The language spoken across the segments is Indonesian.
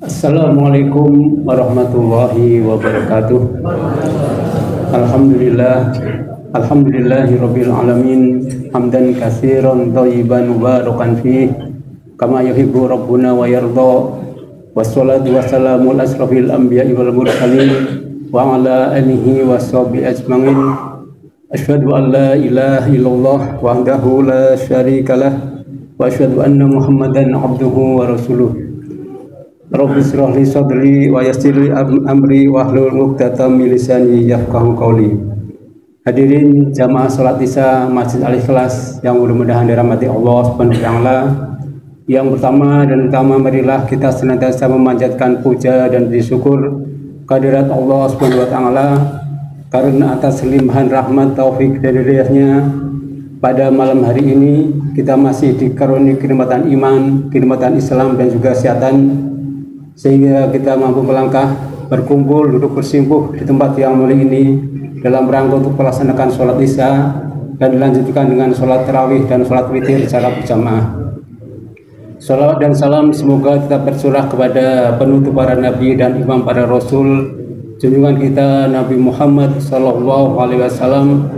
Assalamualaikum warahmatullahi wabarakatuh. Alhamdulillah, alhamdulillahirabbil alamin, hamdan katsiran thayyiban mubarakan fih, kama yuhibbu rabbuna wa yarda. Wassalatu wassalamu ala asrofil anbiya'i wal mursalin wa ala alihi washabihi ajmain. Asyhadu an la ilaha illallah wahdahu la syarikalah wa asyhadu anna Muhammadan abduhu wa rasuluh. Rabbi shrah li sadri wa yassir li amri wahlul 'uqdatam min lisani yafqahu qawli. Hadirin jamaah salat Isya Masjid Al-Ikhlas yang mudah-mudahan dirahmati Allah Subhanahu wa taala. Yang pertama dan utama, marilah kita senantiasa memanjatkan puja dan bersyukur kehadirat Allah Subhanahu wa taala karena atas limpahan rahmat taufik dari Dia-Nya pada malam hari ini kita masih dikaruniai kenikmatan iman, kenikmatan Islam dan juga kesehatan, sehingga kita mampu melangkah, berkumpul, duduk bersimpuh di tempat yang mulia ini dalam rangka untuk melaksanakan sholat Isya dan dilanjutkan dengan sholat tarawih dan sholat witir secara berjamaah. Shalawat dan salam semoga tetap tercurah kepada penutup para nabi dan imam para rasul, junjungan kita Nabi Muhammad Sallallahu Alaihi Wasallam,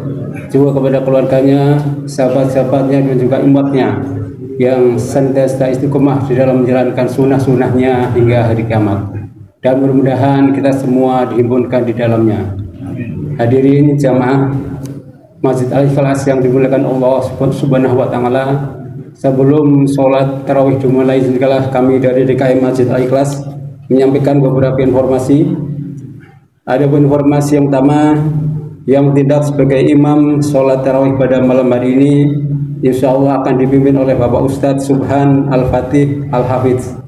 juga kepada keluarganya, sahabat-sahabatnya dan juga umatnya yang senantiasa istiqomah di dalam menjalankan sunnah-sunnahnya hingga hari kiamat, dan mudah-mudahan kita semua dihimpunkan di dalamnya. Hadirin jamaah Masjid Al-Ikhlas yang dimuliakan Allah Subhanahu wa taala, sebelum sholat tarawih dimulai, izinkanlah kami dari DKM Masjid Al-Ikhlas menyampaikan beberapa informasi. Ada informasi yang pertama, yang bertindak sebagai imam sholat tarawih pada malam hari ini insya Allah akan dipimpin oleh Bapak Ustadz Subhan Al-Fatih Al-Hafidz.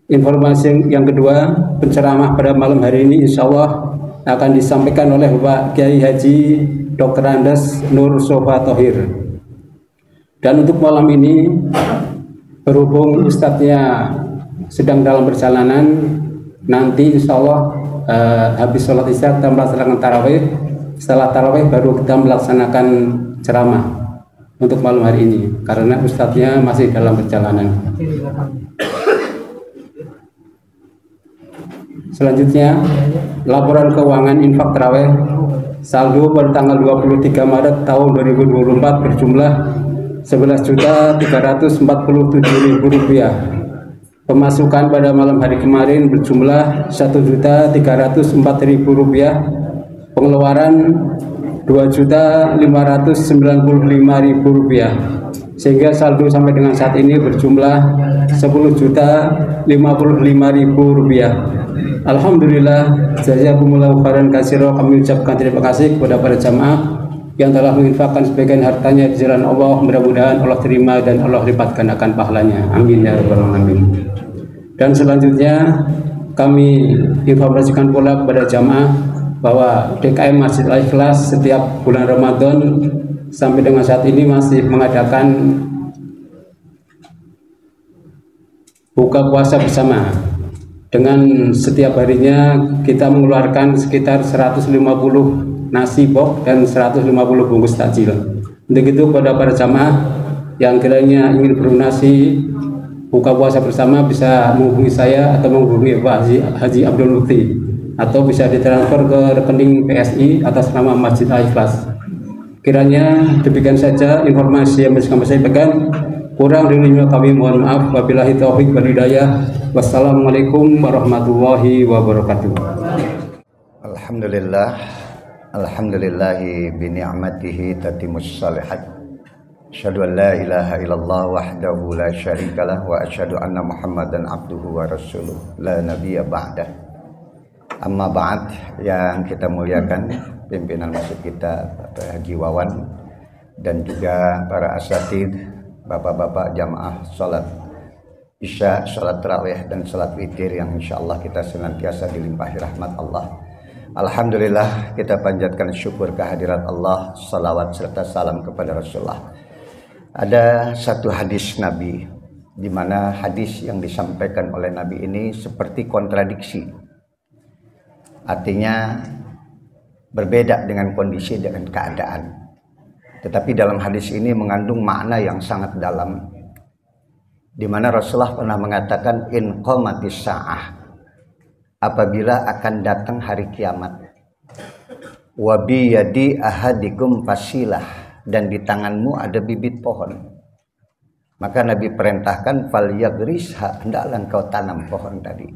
Informasi yang kedua, penceramah pada malam hari ini insya Allah akan disampaikan oleh Bapak Kiai Haji Dr. Andes Nur Sofa Thohir. Dan untuk malam ini, berhubung Ustadznya sedang dalam perjalanan, nanti insya Allah habis sholat Isya kita melaksanakan tarawih. Setelah tarawih baru kita melaksanakan ceramah untuk malam hari ini, karena ustadznya masih dalam perjalanan. Selanjutnya, laporan keuangan infak tarawih saldo pada tanggal 23 Maret tahun 2024 berjumlah Rp11.347.000. Pemasukan pada malam hari kemarin berjumlah Rp1.304.000. Pengeluaran Rp2.595.000, sehingga saldo sampai dengan saat ini berjumlah Rp10.055.000. Alhamdulillah, jazakumullahu khairan katsira. Kami ucapkan terima kasih kepada para jamaah yang telah menginfakkan sebagian hartanya di jalan Allah. Mudah-mudahan Allah terima dan Allah lipatkan akan pahalanya. Amin ya rabbal alamin. Dan selanjutnya kami informasikan pula kepada jamaah bahwa DKM Masjid Al-Ikhlas setiap bulan Ramadan sampai dengan saat ini masih mengadakan buka puasa bersama, dengan setiap harinya kita mengeluarkan sekitar 150 nasi box dan 150 bungkus takjil. Untuk itu kepada para jamaah yang kiranya ingin berdonasi buka puasa bersama bisa menghubungi saya atau menghubungi Pak Haji Abdul Mukti, atau bisa ditransfer ke rekening PSI atas nama Masjid Al-Ikhlas. Kiranya demikian saja informasi yang bisa kami sampaikan. Kurang darinya kami mohon maaf. Wabillahi taufiq wal hidayah. Wassalamualaikum warahmatullahi wabarakatuh. Alhamdulillah, alhamdulillahi bi ni'matihi tatimmus shalihat. Asyhadu an la ilaha illallah wahdahu la syarikalah wa asyhadu anna Muhammadan abduhu wa rasuluh la nabiyya ba'dah. Amma ba'd, yang kita muliakan pimpinan masjid kita Bapak Haji Wawan dan juga para asatidz, bapak-bapak jamaah salat Isya, salat tarawih dan salat witir yang insyaallah kita senantiasa dilimpahi rahmat Allah. Alhamdulillah, kita panjatkan syukur kehadirat Allah, salawat serta salam kepada Rasulullah. Ada satu hadis Nabi di mana hadis yang disampaikan oleh Nabi ini seperti kontradiksi. Artinya berbeda dengan kondisi dengan keadaan. Tetapi dalam hadis ini mengandung makna yang sangat dalam, di mana Rasulullah pernah mengatakan in qamatis sa'ah, apabila akan datang hari kiamat, wa bi yadi ahadikum fasilah, dan di tanganmu ada bibit pohon, maka Nabi perintahkan fal yagrisha, hendaklah engkau tanam pohon tadi,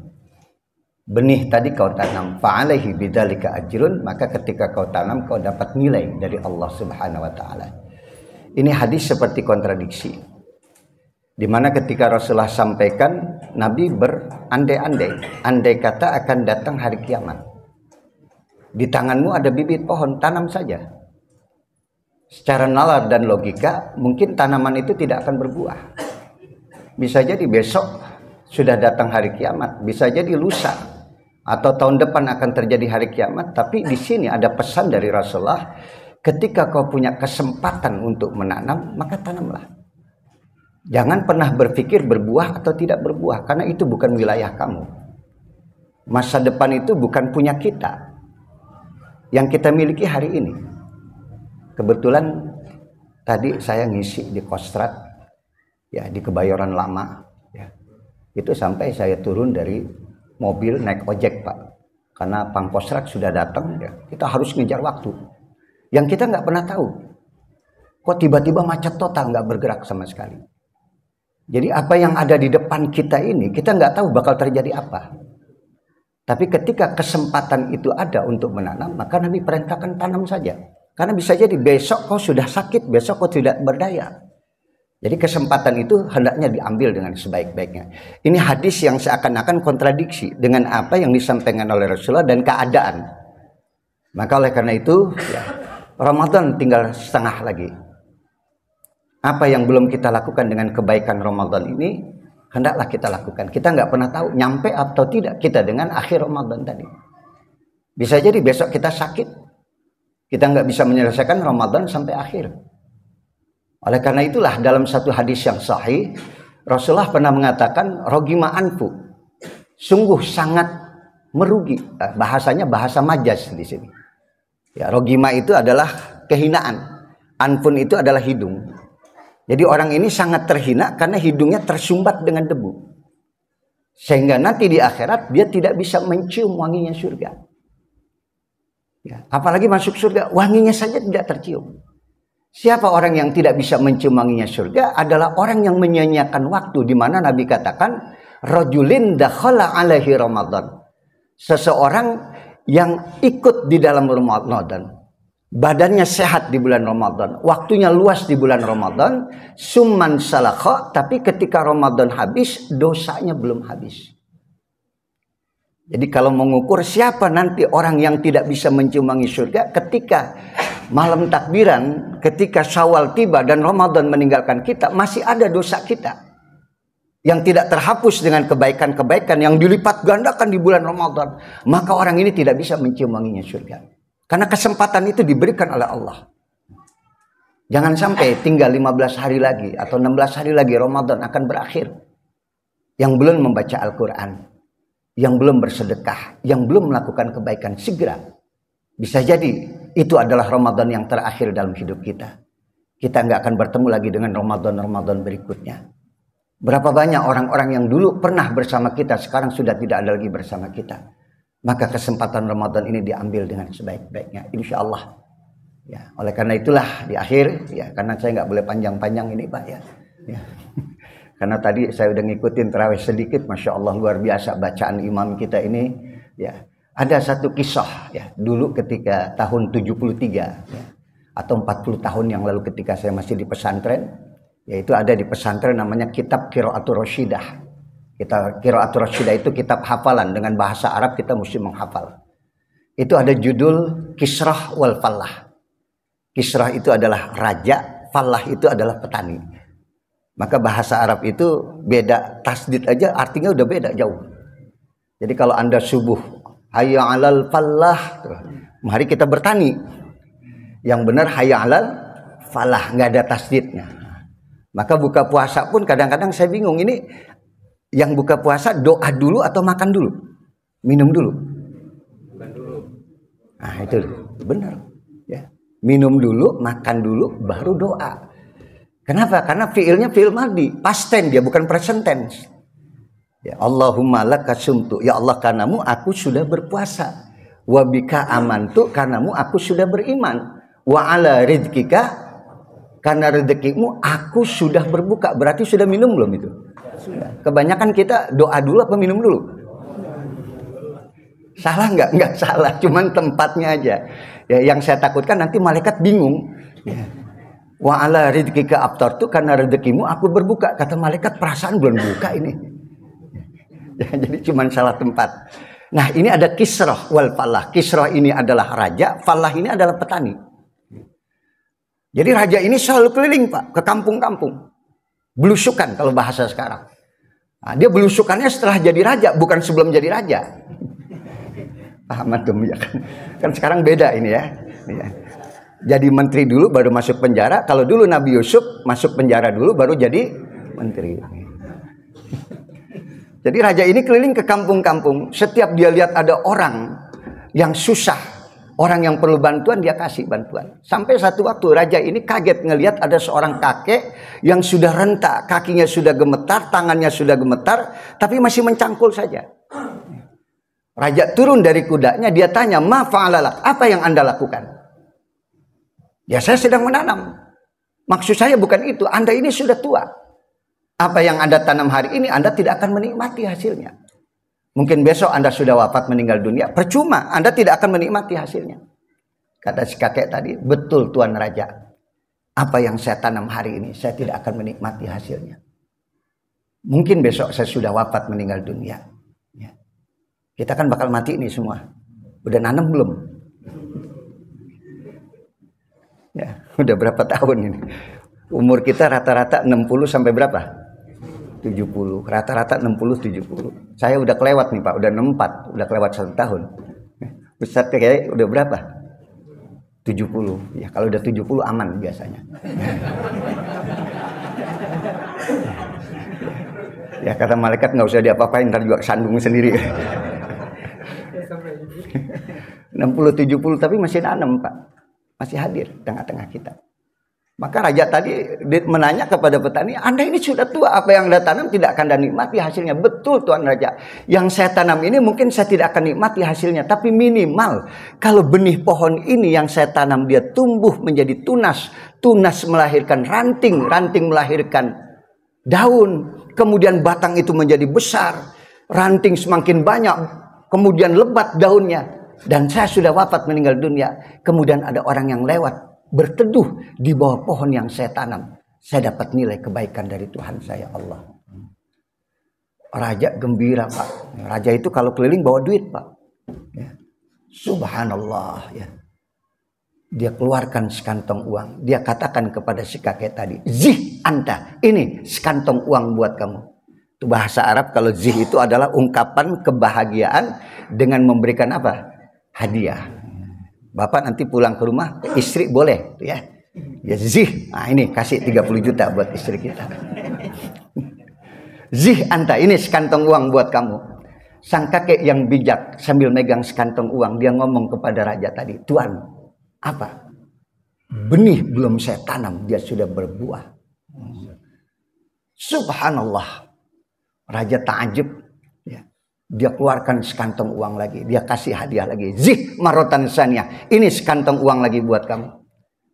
benih tadi kau tanam, fa'alaihi bidzalika ajrun, maka ketika kau tanam kau dapat nilai dari Allah Subhanahu wa taala. Ini hadis seperti kontradiksi, di mana ketika Rasulullah sampaikan, Nabi berandai-andai, andai kata akan datang hari kiamat, di tanganmu ada bibit pohon, tanam saja. Secara nalar dan logika mungkin tanaman itu tidak akan berbuah. Bisa jadi besok sudah datang hari kiamat, bisa jadi lusa atau tahun depan akan terjadi hari kiamat. Tapi di sini ada pesan dari Rasulullah, ketika kau punya kesempatan untuk menanam, maka tanamlah. Jangan pernah berpikir berbuah atau tidak berbuah, karena itu bukan wilayah kamu. Masa depan itu bukan punya kita. Yang kita miliki hari ini. Kebetulan tadi saya ngisi di Kostrad, ya, di Kebayoran Lama, ya. Itu sampai saya turun dari mobil naik ojek, Pak. Karena Pangkostrat sudah datang, ya. Kita harus ngejar waktu. Yang kita nggak pernah tahu, kok tiba-tiba macet total, nggak bergerak sama sekali. Jadi apa yang ada di depan kita ini, kita nggak tahu bakal terjadi apa. Tapi ketika kesempatan itu ada untuk menanam, maka Nabi perintahkan tanam saja. Karena bisa jadi besok kau sudah sakit, besok kau tidak berdaya. Jadi kesempatan itu hendaknya diambil dengan sebaik-baiknya. Ini hadis yang seakan-akan kontradiksi dengan apa yang disampaikan oleh Rasulullah dan keadaan. Maka oleh karena itu, ya, Ramadan tinggal setengah lagi. Apa yang belum kita lakukan dengan kebaikan Ramadan ini, hendaklah kita lakukan. Kita nggak pernah tahu nyampe atau tidak kita dengan akhir Ramadan tadi. Bisa jadi besok kita sakit, kita nggak bisa menyelesaikan Ramadan sampai akhir. Oleh karena itulah dalam satu hadis yang sahih, Rasulullah pernah mengatakan rogima anfu, sungguh sangat merugi. Bahasanya bahasa majas di sini. Ya, rogima itu adalah kehinaan, anfun itu adalah hidung. Jadi orang ini sangat terhina karena hidungnya tersumbat dengan debu. Sehingga nanti di akhirat dia tidak bisa mencium wanginya surga. Ya, apalagi masuk surga, wanginya saja tidak tercium. Siapa orang yang tidak bisa mencium wanginya surga? Adalah orang yang menyia-nyiakan waktu, di mana Nabi katakan, rajulin dakhala alaihi Ramadan. Seseorang yang ikut di dalam Ramadan, badannya sehat di bulan Ramadan, waktunya luas di bulan Ramadan, summan salakha, tapi ketika Ramadan habis, dosanya belum habis. Jadi kalau mengukur siapa nanti orang yang tidak bisa mencium wangi surga, ketika malam takbiran, ketika Syawal tiba dan Ramadan meninggalkan kita, masih ada dosa kita yang tidak terhapus dengan kebaikan-kebaikan yang dilipat gandakan di bulan Ramadan, maka orang ini tidak bisa mencium wanginya surga. Karena kesempatan itu diberikan oleh Allah. Jangan sampai tinggal 15 hari lagi atau 16 hari lagi Ramadan akan berakhir, yang belum membaca Al-Quran, yang belum bersedekah, yang belum melakukan kebaikan, segera. Bisa jadi itu adalah Ramadan yang terakhir dalam hidup kita. Kita nggak akan bertemu lagi dengan Ramadan-Ramadan berikutnya. Berapa banyak orang-orang yang dulu pernah bersama kita, sekarang sudah tidak ada lagi bersama kita. Maka kesempatan Ramadan ini diambil dengan sebaik-baiknya, insya Allah. Ya, oleh karena itulah di akhir, ya, karena saya nggak boleh panjang-panjang ini, Pak, ya. Karena tadi saya udah ngikutin tarawih sedikit, masya Allah luar biasa bacaan imam kita ini. Ya, ada satu kisah, ya, dulu ketika tahun 73, ya, atau 40 tahun yang lalu ketika saya masih di pesantren. Yaitu ada di pesantren namanya kitab Qiraatul Rasyidah. Qiraatul Rasyidah itu kitab hafalan, dengan bahasa Arab kita mesti menghafal. Itu ada judul Kisrah wal Fallah. Kisrah itu adalah raja, Fallah itu adalah petani. Maka bahasa Arab itu beda, tasdid aja artinya udah beda jauh. Jadi kalau Anda subuh, hayya 'alal fallah, mari kita bertani. Yang benar hayya 'alal falah, nggak ada tasdidnya. Maka buka puasa pun kadang-kadang saya bingung, ini yang buka puasa doa dulu atau makan dulu? Minum dulu? Makan dulu. Nah itu benar. Ya. Minum dulu, makan dulu, baru doa. Kenapa? Karena fiilnya fiil madhi, past tense dia, bukan present tense. Ya Allahumma laka sumtu, ya Allah karenamu aku sudah berpuasa. Wa bika amantu, karenamu aku sudah beriman. Wa ala rizkika, karena rezekimu aku sudah berbuka. Berarti sudah minum belum itu? Sudah. Kebanyakan kita doa dulu apa minum dulu? Salah nggak? Nggak salah, cuman tempatnya aja. Ya, yang saya takutkan nanti malaikat bingung. Ya. Wa ala rizkika aftartu, karena rezekimu aku berbuka. Kata malaikat, perasaan belum buka ini. Ya, jadi cuma salah tempat. Nah, ini ada Kisrah wal Falah. Kisrah ini adalah raja, Falah ini adalah petani. Jadi raja ini selalu keliling, Pak, ke kampung-kampung. Belusukan kalau bahasa sekarang. Nah, dia belusukannya setelah jadi raja, bukan sebelum jadi raja. Paham antum ya kan? Kan sekarang beda ini ya. Jadi menteri dulu baru masuk penjara. Kalau dulu Nabi Yusuf masuk penjara dulu baru jadi menteri. Jadi raja ini keliling ke kampung-kampung. Setiap dia lihat ada orang yang susah, orang yang perlu bantuan, dia kasih bantuan. Sampai satu waktu raja ini kaget ngelihat ada seorang kakek yang sudah renta, kakinya sudah gemetar, tangannya sudah gemetar, tapi masih mencangkul saja. Raja turun dari kudanya, dia tanya, "Ma fa'alalak, apa yang Anda lakukan?" "Ya saya sedang menanam." "Maksud saya bukan itu, Anda ini sudah tua. Apa yang Anda tanam hari ini, Anda tidak akan menikmati hasilnya. Mungkin besok Anda sudah wafat meninggal dunia, percuma, Anda tidak akan menikmati hasilnya." Kata si kakek tadi, "Betul Tuan Raja. Apa yang saya tanam hari ini, saya tidak akan menikmati hasilnya. Mungkin besok saya sudah wafat meninggal dunia. Ya. Kita kan bakal mati nih semua. Udah nanam belum?" Ya, udah berapa tahun ini? Umur kita rata-rata 60 sampai berapa? 70, rata-rata 60-70. Saya udah kelewat nih Pak, udah 64, udah kelewat 1 tahun. Ustadz kayak udah berapa? 70. Ya kalau udah 70 aman biasanya. Ya kata malaikat nggak usah diapa-apain, ntar juga sandung sendiri. 60-70 tapi masih nanam Pak, masih hadir tengah-tengah kita. Maka raja tadi menanya kepada petani, "Anda ini sudah tua, apa yang Anda tanam tidak akan nikmati hasilnya." "Betul Tuan Raja, yang saya tanam ini mungkin saya tidak akan nikmati hasilnya, tapi minimal kalau benih pohon ini yang saya tanam dia tumbuh menjadi tunas, tunas melahirkan ranting, ranting melahirkan daun, kemudian batang itu menjadi besar, ranting semakin banyak, kemudian lebat daunnya, dan saya sudah wafat meninggal dunia, kemudian ada orang yang lewat berteduh di bawah pohon yang saya tanam, saya dapat nilai kebaikan dari Tuhan saya Allah." Raja gembira Pak. Raja itu kalau keliling bawa duit Pak. Ya. Subhanallah ya. Dia keluarkan sekantong uang. Dia katakan kepada si kakek tadi, "Zih anta, ini sekantong uang buat kamu." Itu bahasa Arab, kalau zih itu adalah ungkapan kebahagiaan dengan memberikan apa? Hadiah. Bapak nanti pulang ke rumah, istri boleh ya. Ya zih, nah ini kasih 30 juta buat istri kita. "Zih anta, ini sekantong uang buat kamu." Sang kakek yang bijak sambil megang sekantong uang, dia ngomong kepada raja tadi, "Tuan, apa? Benih belum saya tanam, dia sudah berbuah." Subhanallah. Raja takjub. Dia keluarkan sekantong uang lagi, dia kasih hadiah lagi. "Zih marotan saniyah, ini sekantong uang lagi buat kamu."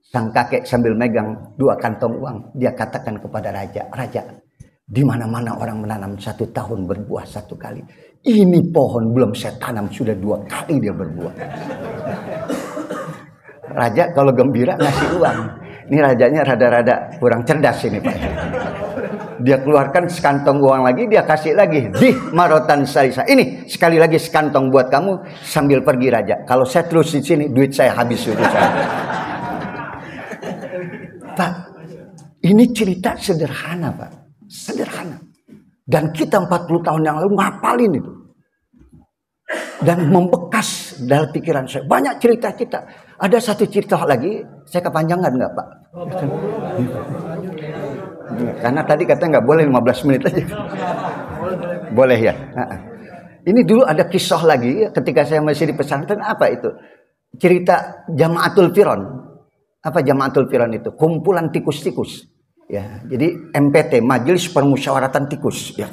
Sang kakek sambil megang 2 kantong uang, dia katakan kepada raja, "Raja, di mana-mana orang menanam 1 tahun berbuah 1 kali. Ini pohon belum saya tanam sudah 2 kali dia berbuah." Raja kalau gembira ngasih uang. Ini rajanya rada-rada kurang cerdas ini Pak. Dia keluarkan sekantong uang lagi, dia kasih lagi, "Di marotan salisa, ini sekali lagi sekantong buat kamu sambil pergi raja. Kalau saya terus di sini duit saya habis suruh saya." Pak, ini cerita sederhana Pak, sederhana. Dan kita 40 tahun yang lalu ngapalin itu. Dan membekas dalam pikiran saya. Banyak cerita-cerita. Ada satu cerita lagi, saya kepanjangan nggak Pak? Karena tadi katanya nggak boleh 15 menit aja. Boleh ya. Ini dulu ada kisah lagi ketika saya masih di pesantren. Apa itu? Cerita Jamaatul Firon. Apa Jamaatul Firon itu? Kumpulan tikus-tikus. Ya, jadi MPT, Majelis Permusyawaratan Tikus, ya.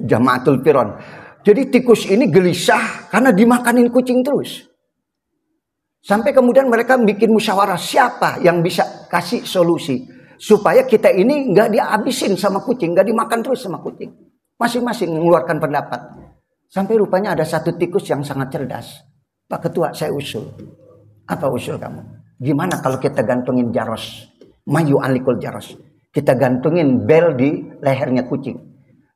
Jamaatul Firon. Jadi tikus ini gelisah karena dimakanin kucing terus. Sampai kemudian mereka bikin musyawarah, siapa yang bisa kasih solusi supaya kita ini nggak dihabisin sama kucing, nggak dimakan terus sama kucing. Masing-masing mengeluarkan pendapat. Sampai rupanya ada satu tikus yang sangat cerdas. Pak Ketua, saya usul. Apa usul kamu? Gimana kalau kita gantungin jaros? Mayu alikul jaros. Kita gantungin bel di lehernya kucing.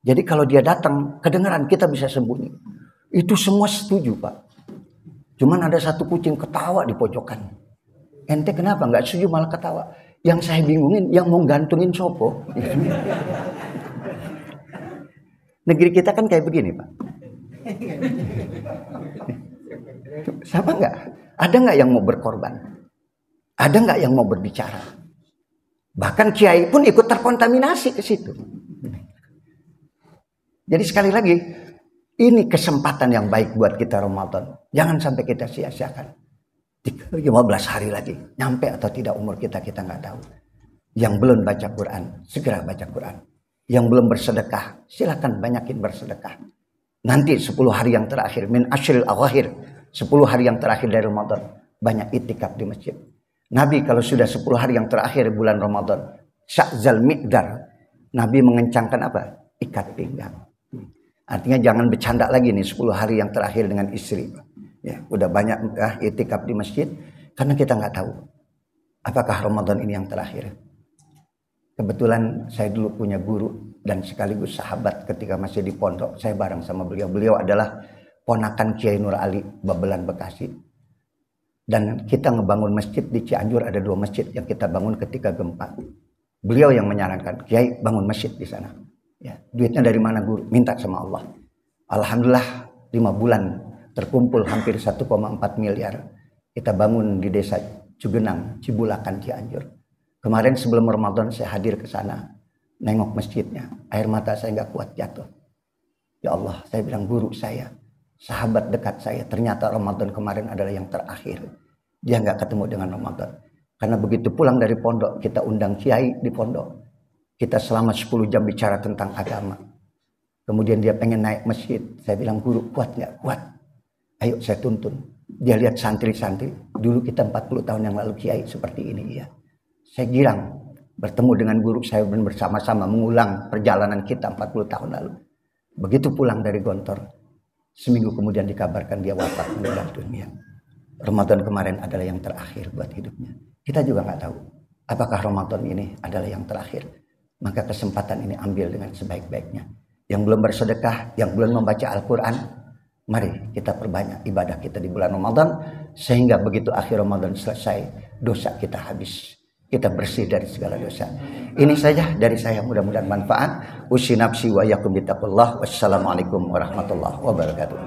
Jadi kalau dia datang, kedengaran kita bisa sembunyi. Itu semua setuju, Pak. Cuman ada satu kucing ketawa di pojokan. Ente kenapa nggak setuju malah ketawa? Yang saya bingungin, yang mau gantungin sopo. Negeri kita kan kayak begini, Pak. Sama nggak? Ada nggak yang mau berkorban? Ada nggak yang mau berbicara? Bahkan kiai pun ikut terkontaminasi ke situ. Jadi sekali lagi, ini kesempatan yang baik buat kita Ramadan. Jangan sampai kita sia-siakan. 15 hari lagi, nyampe atau tidak umur kita nggak tahu. Yang belum baca Quran, segera baca Quran. Yang belum bersedekah, silakan banyakin bersedekah. Nanti 10 hari yang terakhir, min ashril awakhir, 10 hari yang terakhir dari Ramadan, banyak itikaf di masjid. Nabi kalau sudah 10 hari yang terakhir bulan Ramadan, sya'zal miqdar, Nabi mengencangkan apa? Ikat pinggang. Artinya jangan bercanda lagi nih 10 hari yang terakhir dengan istri. Ya, udah banyak itikaf di masjid karena kita nggak tahu apakah Ramadan ini yang terakhir. Kebetulan saya dulu punya guru dan sekaligus sahabat ketika masih di pondok. Saya bareng sama beliau. Beliau adalah ponakan Kiai Nur Ali Babelan Bekasi. Dan kita ngebangun masjid di Cianjur, ada 2 masjid yang kita bangun ketika gempa. Beliau yang menyarankan, Kiai bangun masjid di sana. Ya, duitnya dari mana guru? Minta sama Allah. Alhamdulillah 5 bulan terkumpul hampir 1,4 miliar. Kita bangun di desa Cugenang, Cibulakan, Cianjur. Kemarin sebelum Ramadan saya hadir ke sana, nengok masjidnya. Air mata saya nggak kuat jatuh. Ya Allah, saya bilang guru saya, sahabat dekat saya, ternyata Ramadan kemarin adalah yang terakhir. Dia nggak ketemu dengan Ramadan. Karena begitu pulang dari pondok, kita undang kiai di pondok. Kita selama 10 jam bicara tentang agama. Kemudian dia pengen naik masjid. Saya bilang, guru kuat nggak? Kuat. Ayo saya tuntun. Dia lihat santri-santri. Dulu kita 40 tahun yang lalu kiai seperti ini. Ya. Saya girang bertemu dengan guru saya dan bersama-sama mengulang perjalanan kita 40 tahun lalu. Begitu pulang dari Gontor, seminggu kemudian dikabarkan dia wafat meninggal dunia. Ramadan kemarin adalah yang terakhir buat hidupnya. Kita juga nggak tahu apakah Ramadan ini adalah yang terakhir. Maka kesempatan ini ambil dengan sebaik-baiknya. Yang belum bersedekah, yang belum membaca Al-Quran, mari kita perbanyak ibadah kita di bulan Ramadan. Sehingga begitu akhir Ramadan selesai, dosa kita habis. Kita bersih dari segala dosa. Ini saja dari saya, mudah-mudahan manfaat. Usi nafsi wa yakum bitaqullah. Wassalamualaikum warahmatullahi wabarakatuh.